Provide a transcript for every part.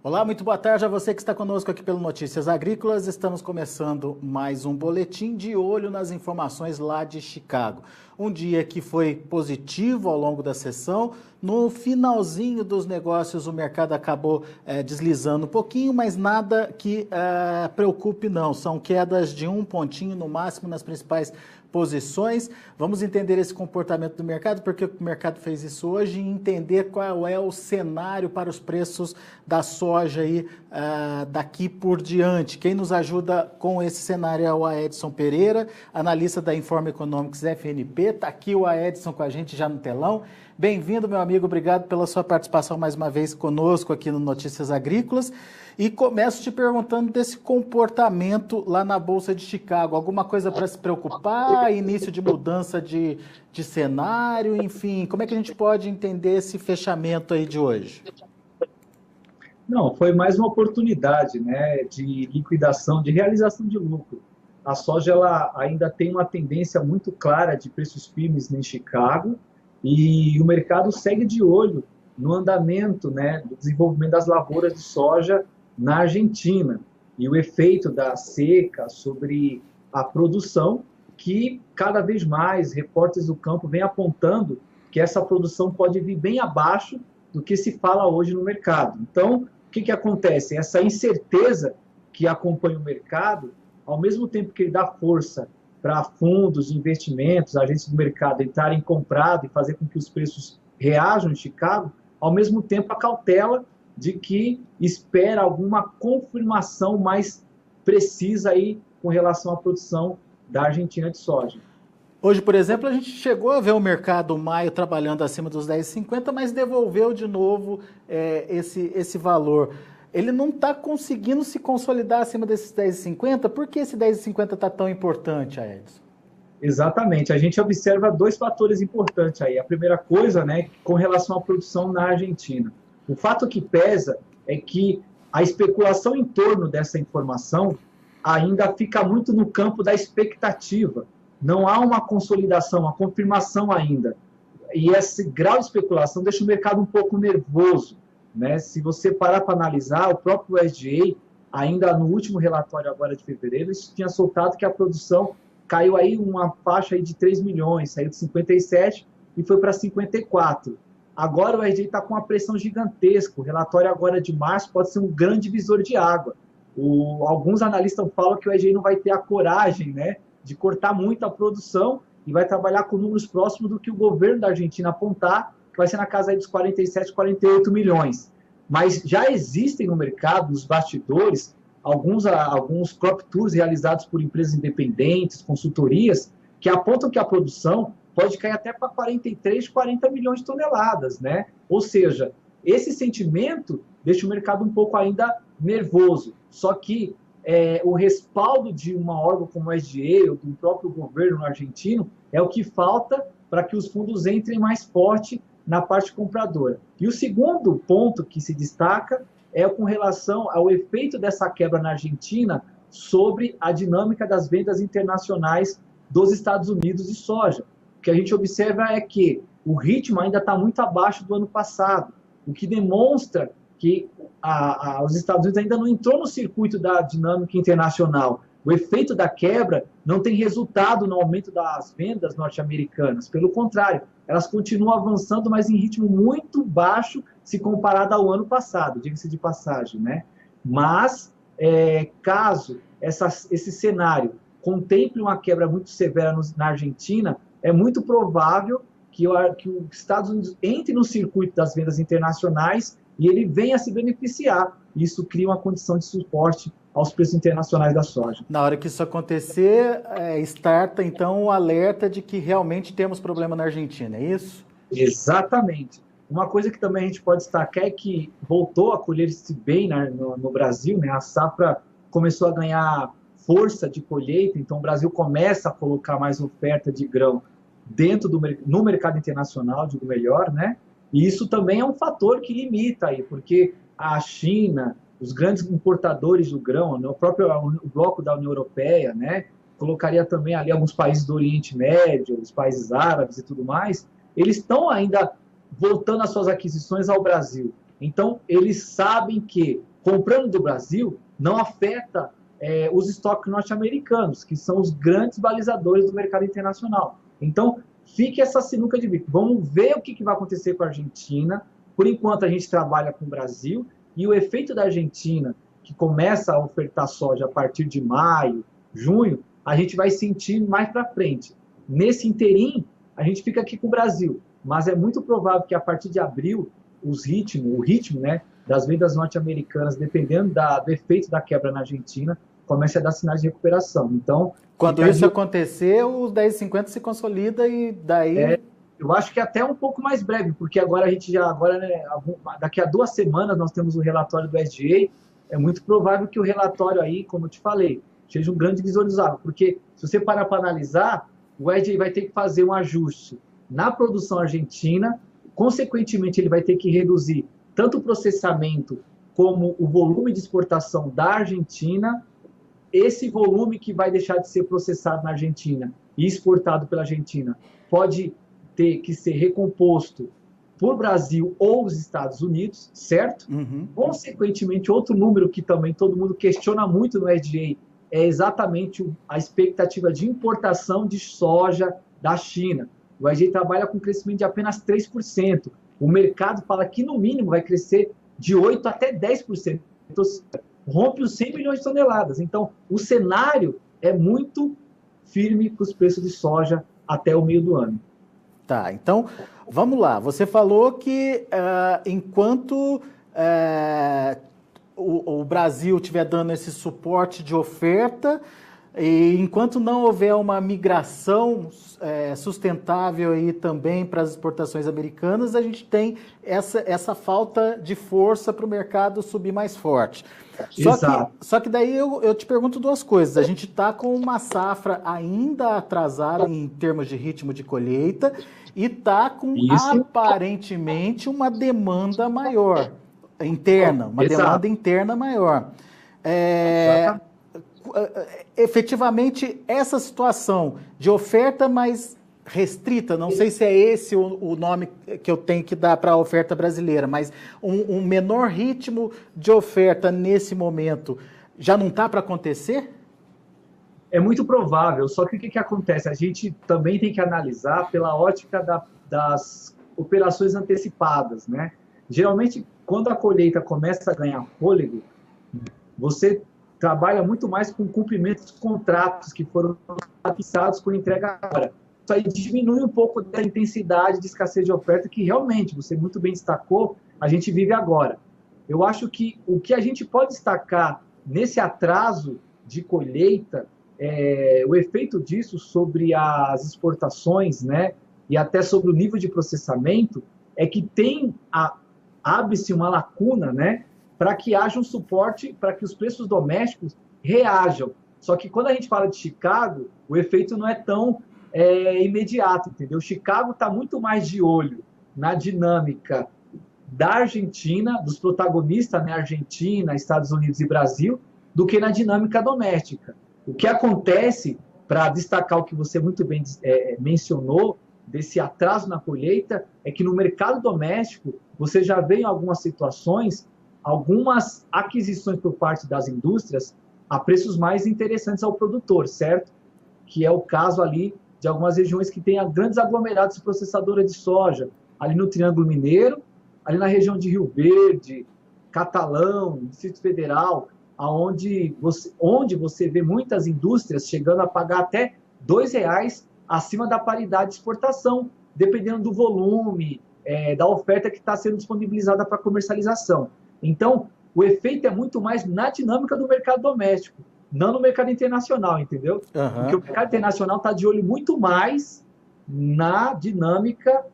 Olá, muito boa tarde a você que está conosco aqui pelo Notícias Agrícolas. Estamos começando mais um boletim de olho nas informações lá de Chicago. Um dia que foi positivo ao longo da sessão. No finalzinho dos negócios o mercado acabou deslizando um pouquinho, mas nada que preocupe não. São quedas de um pontinho no máximo nas principais posições. Vamos entender esse comportamento do mercado, porque o mercado fez isso hoje, e entender qual é o cenário para os preços da soja aí, daqui por diante. Quem nos ajuda com esse cenário é o Aedson Pereira, analista da Informa Economics FNP. Está aqui o Aedson com a gente já no telão. Bem-vindo, meu amigo. Obrigado pela sua participação mais uma vez conosco aqui no Notícias Agrícolas. E começo te perguntando desse comportamento lá na Bolsa de Chicago. Alguma coisa para se preocupar? Início de mudança de cenário? Enfim, como é que a gente pode entender esse fechamento aí de hoje? Não, foi mais uma oportunidade, né, de liquidação, de realização de lucro. A soja ela ainda tem uma tendência muito clara de preços firmes em Chicago e o mercado segue de olho no andamento, né, do desenvolvimento das lavouras de soja na Argentina e o efeito da seca sobre a produção, que cada vez mais repórteres do campo vêm apontando que essa produção pode vir bem abaixo do que se fala hoje no mercado. Então, o que acontece? Essa incerteza que acompanha o mercado, ao mesmo tempo que ele dá força para fundos, investimentos, agentes do mercado entrarem comprado e fazer com que os preços reajam em Chicago, ao mesmo tempo a cautela de que espera alguma confirmação mais precisa aí com relação à produção da Argentina de soja. Hoje, por exemplo, a gente chegou a ver o mercado maio trabalhando acima dos 10,50, mas devolveu de novo esse valor. Ele não está conseguindo se consolidar acima desses 10,50? Por que esse 10,50 está tão importante, Aedson? Exatamente. A gente observa dois fatores importantes aí. A primeira coisa, né, com relação à produção na Argentina. O fato que pesa é que a especulação em torno dessa informação ainda fica muito no campo da expectativa. Não há uma consolidação, uma confirmação ainda. E esse grau de especulação deixa o mercado um pouco nervoso, né? Se você parar para analisar, o próprio USDA, ainda no último relatório agora de fevereiro, tinha soltado que a produção caiu aí uma faixa aí de 3 milhões, saiu de 57 e foi para 54. Agora o USDA está com uma pressão gigantesca. O relatório agora de março pode ser um grande divisor de água. Alguns analistas falam que o USDA não vai ter a coragem, né, de cortar muito a produção e vai trabalhar com números próximos do que o governo da Argentina apontar, que vai ser na casa aí dos 47, 48 milhões. Mas já existem no mercado, nos bastidores, alguns crop tours realizados por empresas independentes, consultorias, que apontam que a produção pode cair até para 43, 40 milhões de toneladas, né? Ou seja, esse sentimento deixa o mercado um pouco ainda nervoso. Só que o respaldo de uma órgão como o SDA ou do próprio governo argentino é o que falta para que os fundos entrem mais forte na parte compradora. E o segundo ponto que se destaca é com relação ao efeito dessa quebra na Argentina sobre a dinâmica das vendas internacionais dos Estados Unidos de soja. O que a gente observa é que o ritmo ainda está muito abaixo do ano passado, o que demonstra que os Estados Unidos ainda não entrou no circuito da dinâmica internacional. O efeito da quebra não tem resultado no aumento das vendas norte-americanas. Pelo contrário, elas continuam avançando, mas em ritmo muito baixo se comparado ao ano passado, diga-se de passagem, né? Mas, caso esse cenário contemple uma quebra muito severa na Argentina, é muito provável que os Estados Unidos entre no circuito das vendas internacionais e ele venha a se beneficiar. Isso cria uma condição de suporte aos preços internacionais da soja. Na hora que isso acontecer, starta então o alerta de que realmente temos problema na Argentina, é isso? Exatamente. Uma coisa que também a gente pode destacar é que voltou a colher-se bem no Brasil, né? A safra começou a ganhar força de colheita, então o Brasil começa a colocar mais oferta de grão no mercado internacional, digo melhor, né? E isso também é um fator que limita aí, porque a China, os grandes importadores do grão, o próprio bloco da União Europeia, né, colocaria também ali alguns países do Oriente Médio, os países árabes e tudo mais, eles estão ainda voltando as suas aquisições ao Brasil. Então, eles sabem que comprando do Brasil não afeta os estoques norte-americanos, que são os grandes balizadores do mercado internacional. Então, fique essa sinuca de bico. Vamos ver o que vai acontecer com a Argentina. Por enquanto, a gente trabalha com o Brasil, e o efeito da Argentina, que começa a ofertar soja a partir de maio, junho, a gente vai sentir mais para frente. Nesse interim, a gente fica aqui com o Brasil, mas é muito provável que a partir de abril, o ritmo, né, das vendas norte-americanas, dependendo do efeito da quebra na Argentina, comece a dar sinais de recuperação. Então, quando isso acontecer, os 10,50 se consolida e daí... eu acho que é até um pouco mais breve, porque agora né, daqui a 2 semanas nós temos o relatório do SDA. É muito provável que o relatório aí, como eu te falei, seja um grande visualizável, porque se você parar para analisar, o SDA vai ter que fazer um ajuste na produção argentina, consequentemente ele vai ter que reduzir tanto o processamento como o volume de exportação da Argentina. Esse volume que vai deixar de ser processado na Argentina e exportado pela Argentina pode ter que ser recomposto por Brasil ou os Estados Unidos, certo? Uhum. Consequentemente, outro número que também todo mundo questiona muito no SDA é exatamente a expectativa de importação de soja da China. O SDA trabalha com crescimento de apenas 3%. O mercado fala que, no mínimo, vai crescer de 8% até 10%. Então, rompe os 100 milhões de toneladas. Então, o cenário é muito firme para os preços de soja até o meio do ano. Tá, então, vamos lá. Você falou que enquanto o Brasil estiver dando esse suporte de oferta, e enquanto não houver uma migração sustentável aí também para as exportações americanas, a gente tem essa falta de força para o mercado subir mais forte. Só que daí eu te pergunto duas coisas. A gente está com uma safra ainda atrasada em termos de ritmo de colheita e está com aparentemente uma demanda maior, interna, demanda interna maior. Efetivamente, essa situação de oferta mais restrita, não sei se é esse o nome que eu tenho que dar para a oferta brasileira, mas um menor ritmo de oferta nesse momento já não está para acontecer? É muito provável, só que o que acontece? A gente também tem que analisar pela ótica das operações antecipadas, né? Geralmente, quando a colheita começa a ganhar fôlego, você trabalha muito mais com cumprimento dos contratos que foram fixados com entrega agora. Isso aí diminui um pouco da intensidade de escassez de oferta que realmente, você muito bem destacou, a gente vive agora. Eu acho que o que a gente pode destacar nesse atraso de colheita, o efeito disso sobre as exportações, né, e até sobre o nível de processamento, é que abre-se uma lacuna, né, para que haja um suporte para que os preços domésticos reajam. Só que quando a gente fala de Chicago, o efeito não é tão imediato, entendeu? Chicago está muito mais de olho na dinâmica da Argentina, dos protagonistas, né, Argentina, Estados Unidos e Brasil, do que na dinâmica doméstica. O que acontece, para destacar o que você muito bem mencionou, desse atraso na colheita, é que no mercado doméstico, você já vê em algumas situações, algumas aquisições por parte das indústrias a preços mais interessantes ao produtor, certo? Que é o caso ali de algumas regiões que têm grandes aglomerados de processadoras de soja, ali no Triângulo Mineiro, ali na região de Rio Verde, Catalão, Distrito Federal, onde você vê muitas indústrias chegando a pagar até R$2 acima da paridade de exportação, dependendo do volume, da oferta que está sendo disponibilizada para comercialização. Então, o efeito é muito mais na dinâmica do mercado doméstico, não no mercado internacional, entendeu? Uhum. Porque o mercado internacional está de olho muito mais na dinâmica,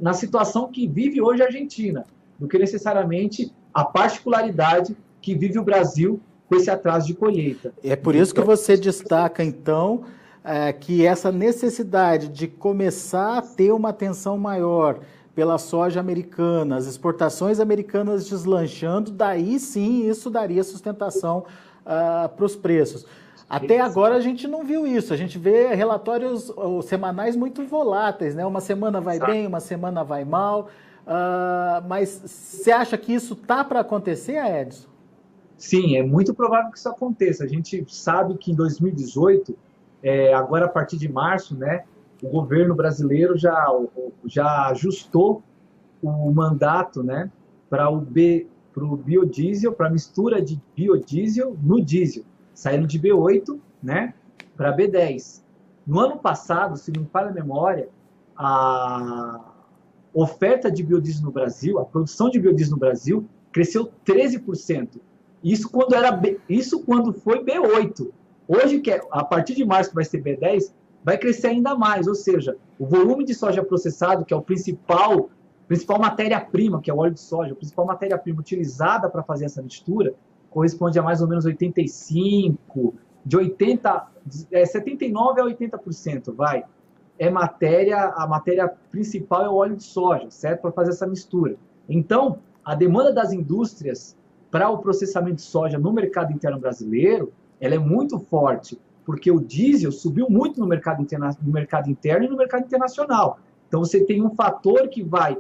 na situação que vive hoje a Argentina, do que necessariamente a particularidade que vive o Brasil com esse atraso de colheita. É por isso que você destaca, então, que essa necessidade de começar a ter uma atenção maior pela soja americana, as exportações americanas deslanchando, daí sim isso daria sustentação para os preços. Até agora a gente não viu isso, a gente vê relatórios semanais muito voláteis, né? Uma semana vai bem, uma semana vai mal, mas você acha que isso está para acontecer, Edson? Sim, é muito provável que isso aconteça. A gente sabe que em 2018, agora a partir de março, né, o governo brasileiro já ajustou o mandato, né, para o biodiesel, para a mistura de biodiesel no diesel, saindo de B8, né, para B10. No ano passado, se não me falha a memória, a oferta de biodiesel no Brasil, a produção de biodiesel no Brasil, cresceu 13%. Isso quando foi B8. Hoje, a partir de março, que vai ser B10, vai crescer ainda mais. Ou seja, o volume de soja processado, que é o principal matéria-prima, que é o óleo de soja, a principal matéria-prima utilizada para fazer essa mistura, corresponde a mais ou menos 85%, de 79% a 80%, vai. A matéria principal é o óleo de soja, certo? Para fazer essa mistura. Então, a demanda das indústrias para o processamento de soja no mercado interno brasileiro, ela é muito forte, porque o diesel subiu muito no mercado interno e no mercado internacional. Então, você tem um fator que vai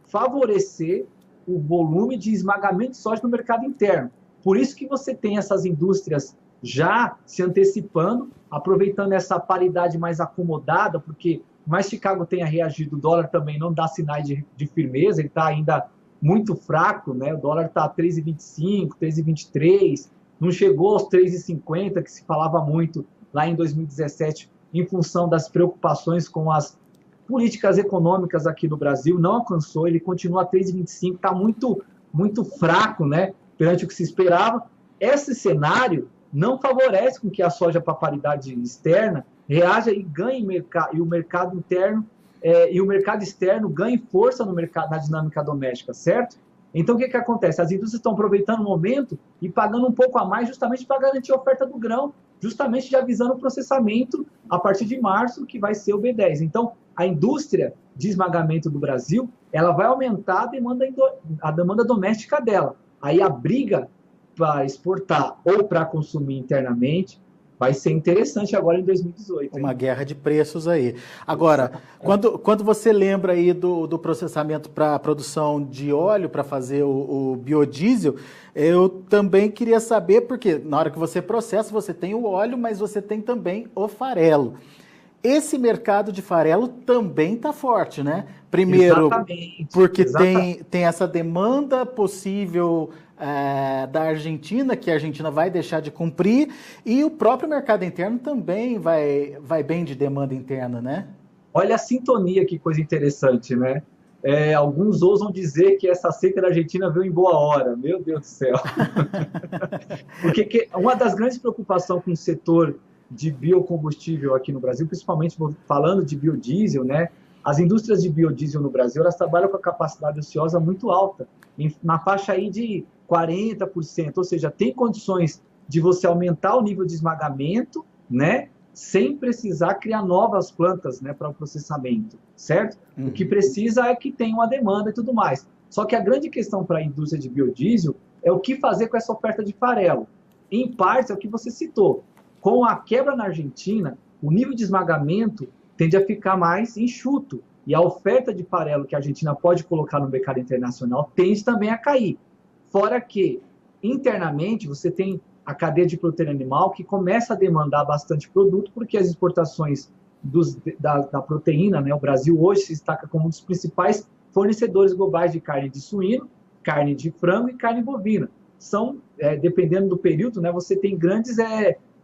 favorecer o volume de esmagamento de soja no mercado interno. Por isso que você tem essas indústrias já se antecipando, aproveitando essa paridade mais acomodada, porque mais Chicago tenha reagido, o dólar também não dá sinais de firmeza, ele está ainda muito fraco, né? O dólar está a 3,25, 3,23, não chegou aos 3,50, que se falava muito lá em 2017, em função das preocupações com as políticas econômicas aqui no Brasil, não alcançou, ele continua a 3,25, está muito, muito fraco, né? Perante o que se esperava. Esse cenário não favorece com que a soja para paridade externa reaja e ganhe mercado, e o mercado interno e o mercado externo ganhe força no mercado, na dinâmica doméstica, certo? Então, o que acontece? As indústrias estão aproveitando o momento e pagando um pouco a mais justamente para garantir a oferta do grão, justamente já avisando o processamento a partir de março, que vai ser o B10. Então, a indústria de esmagamento do Brasil, ela vai aumentar a demanda doméstica dela. Aí a briga para exportar ou para consumir internamente vai ser interessante agora em 2018. Uma guerra de preços aí. Agora, quando você lembra aí do processamento para a produção de óleo para fazer o biodiesel, eu também queria saber, porque na hora que você processa, você tem o óleo, mas você tem também o farelo. Esse mercado de farelo também está forte, né? Primeiro, porque tem essa demanda possível da Argentina, que a Argentina vai deixar de cumprir, e o próprio mercado interno também vai bem de demanda interna, né? Olha a sintonia, que coisa interessante, né? Alguns ousam dizer que essa seca da Argentina veio em boa hora. Meu Deus do céu. Porque uma das grandes preocupações com o setor de biocombustível aqui no Brasil, principalmente falando de biodiesel, né? As indústrias de biodiesel no Brasil, elas trabalham com a capacidade ociosa muito alta, na faixa aí de 40%, ou seja, tem condições de você aumentar o nível de esmagamento, né? Sem precisar criar novas plantas, né, para o processamento, certo? O que precisa é que tenha uma demanda e tudo mais. Só que a grande questão para a indústria de biodiesel é o que fazer com essa oferta de farelo. Em parte, é o que você citou. Com a quebra na Argentina, o nível de esmagamento tende a ficar mais enxuto. E a oferta de farelo que a Argentina pode colocar no mercado internacional tende também a cair. Fora que, internamente, você tem a cadeia de proteína animal que começa a demandar bastante produto, porque as exportações da proteína, né, o Brasil hoje se destaca como um dos principais fornecedores globais de carne de suíno, carne de frango e carne bovina. Dependendo do período, né, você tem grandes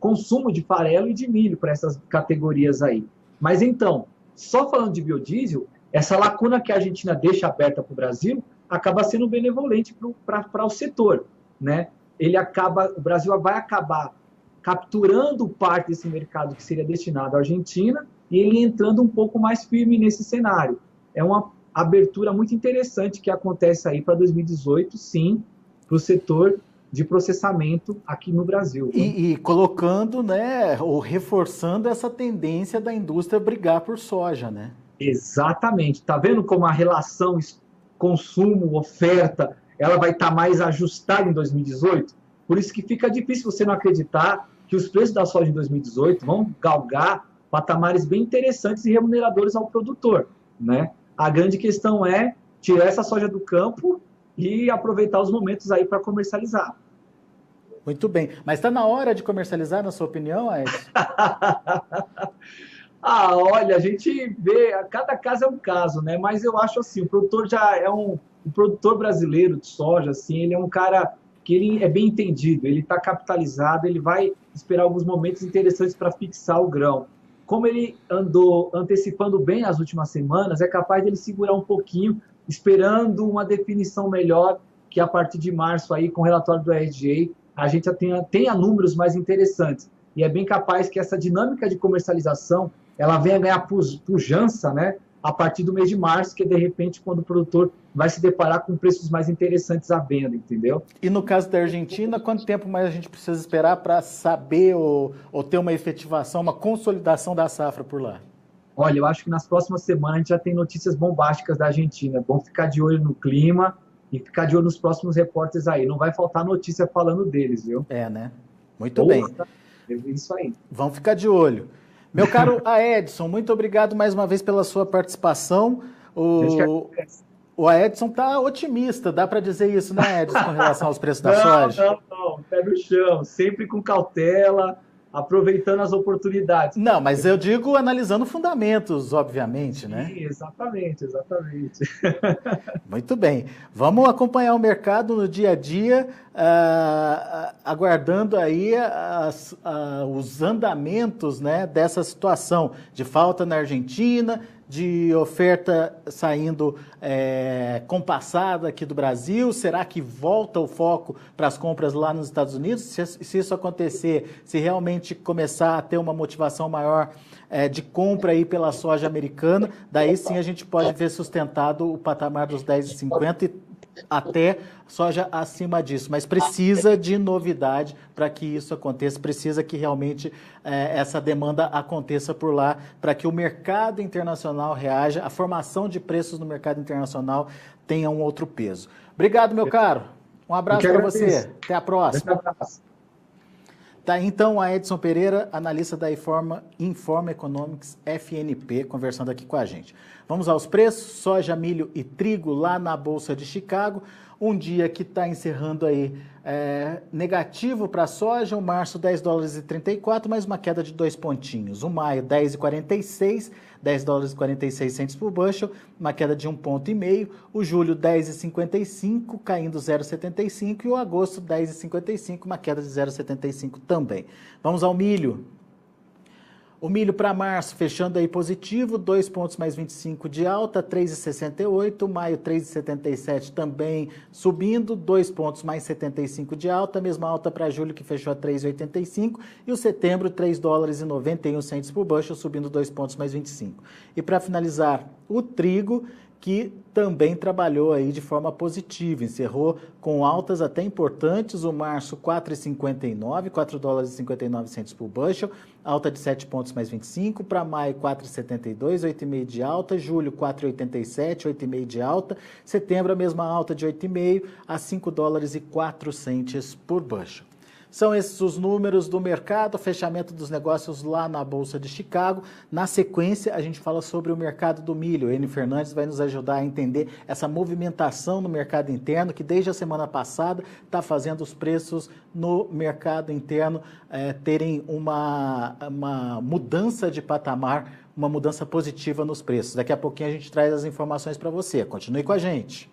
consumo de farelo e de milho para essas categorias aí. Mas então, só falando de biodiesel, essa lacuna que a Argentina deixa aberta para o Brasil acaba sendo benevolente para o setor, né? O Brasil vai acabar capturando parte desse mercado que seria destinado à Argentina e ele entrando um pouco mais firme nesse cenário. É uma abertura muito interessante que acontece aí para 2018, sim, para o setor de processamento aqui no Brasil. E colocando, né, ou reforçando essa tendência da indústria brigar por soja, né? Exatamente. Está vendo como a relação consumo-oferta ela vai estar mais ajustada em 2018? Por isso que fica difícil você não acreditar que os preços da soja em 2018 vão galgar patamares bem interessantes e remuneradores ao produtor, né? A grande questão é tirar essa soja do campo e aproveitar os momentos aí para comercializar. Muito bem. Mas está na hora de comercializar, na sua opinião, Edson? Ah, olha, a gente vê, cada caso é um caso, né? Mas eu acho assim, o produtor já é o produtor brasileiro de soja, assim, ele é um cara que ele é bem entendido, ele está capitalizado, ele vai esperar alguns momentos interessantes para fixar o grão. Como ele andou antecipando bem as últimas semanas, é capaz dele segurar um pouquinho, esperando uma definição melhor, que a partir de março aí, com o relatório do RGA, a gente já tenha números mais interessantes. E é bem capaz que essa dinâmica de comercialização ela venha ganhar pujança, né, a partir do mês de março, que é de repente quando o produtor vai se deparar com preços mais interessantes à venda, entendeu? E no caso da Argentina, quanto tempo mais a gente precisa esperar para saber ou ter uma efetivação, uma consolidação da safra por lá? Olha, eu acho que nas próximas semanas a gente já tem notícias bombásticas da Argentina. É bom ficar de olho no clima e ficar de olho nos próximos repórteres aí. Não vai faltar notícia falando deles, viu? É, né? Muito bem. É isso aí. Vamos ficar de olho. Meu caro Aedson, muito obrigado mais uma vez pela sua participação. O Aedson está otimista, dá para dizer isso, né, Edson, com relação aos preços da soja? Não, pé no chão, sempre com cautela, aproveitando as oportunidades. Não, mas eu digo analisando fundamentos, obviamente, né? Sim, exatamente. Muito bem. Vamos acompanhar o mercado no dia a dia, aguardando aí os andamentos, né, dessa situação de falta na Argentina, de oferta saindo compassada aqui do Brasil. Será que volta o foco para as compras lá nos Estados Unidos? Se isso acontecer, se realmente começar a ter uma motivação maior de compra aí pela soja americana, daí sim a gente pode ver sustentado o patamar dos 10,50 e até soja acima disso, mas precisa de novidade para que isso aconteça, precisa que realmente essa demanda aconteça por lá, para que o mercado internacional reaja, a formação de preços no mercado internacional tenha um outro peso. Obrigado, meu caro. Um abraço para você. Até a próxima. Tá, então, a Edson Pereira, analista da Informa Economics FNP, conversando aqui com a gente. Vamos aos preços: soja, milho e trigo lá na Bolsa de Chicago. Um dia que está encerrando aí negativo para a soja, o março 10 dólares e 34, mais uma queda de 2 pontinhos. O maio 10,46, 10 dólares e 46 centos por bushel, uma queda de 1,5 ponto. O julho 10,55, caindo 0,75, e o agosto 10,55, uma queda de 0,75 também. Vamos ao milho. O milho para março fechando aí positivo, 2 pontos mais 25 de alta, 3,68. Maio 3,77 também subindo, 2 pontos mais 75 de alta, mesma alta para julho que fechou a 3,85. E o setembro 3 dólares e 91 centos por bushel, subindo 2 pontos mais 25. E para finalizar, o trigo, que também trabalhou aí de forma positiva, encerrou com altas até importantes. O março 4,59, 4 dólares e 59 centos por bushel, alta de 7 pontos mais 25. Para maio 4,72, 8,5 de alta. Julho 4,87, 8,5 de alta. Setembro a mesma alta de 8,5 a 5 dólares e 4 centos por bushel. São esses os números do mercado, fechamento dos negócios lá na Bolsa de Chicago. Na sequência, a gente fala sobre o mercado do milho. Eni Fernandes vai nos ajudar a entender essa movimentação no mercado interno, que desde a semana passada está fazendo os preços no mercado interno terem uma mudança de patamar, uma mudança positiva nos preços. Daqui a pouquinho a gente traz as informações para você. Continue com a gente.